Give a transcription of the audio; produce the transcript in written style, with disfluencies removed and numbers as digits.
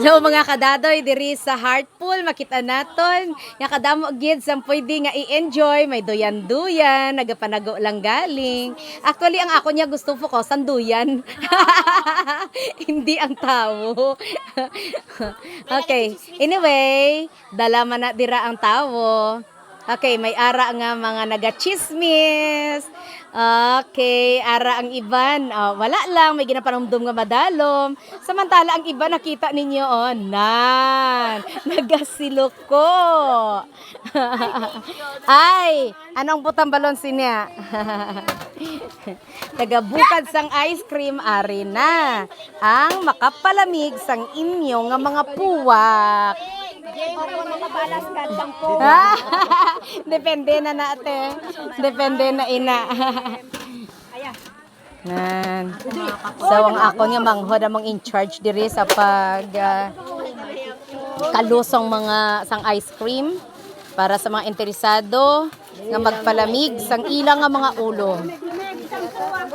So mga kadadoy diri sa Heartful makita naton nga kadamo gid sang pwede nga i-enjoy, may duyan-duyan, nagapanago lang galing. Actually ang ako niya gusto focus ang duyan. Hindi ang tao. Okay, anyway, dala man na dira ang tao. Okay, may ara nga mga naga-chismis. Okay, ara ang iban. Oh, wala lang, may ginapanumdum nga madalom. Samantala ang iba nakita ninyo, oh, nan, nagasiloko. Ay, anong butang balon sinya? Tagabukad sang ice cream, ari na. Ang makapalamig sang inyo nga mga puwak. Depende na natin. Depende na ina. Nan. So ang ako nga manghod amang in charge diri sa pag kalusong mga sang ice cream para sa mga interesado nga magpalamig sang ilang nga mga ulo.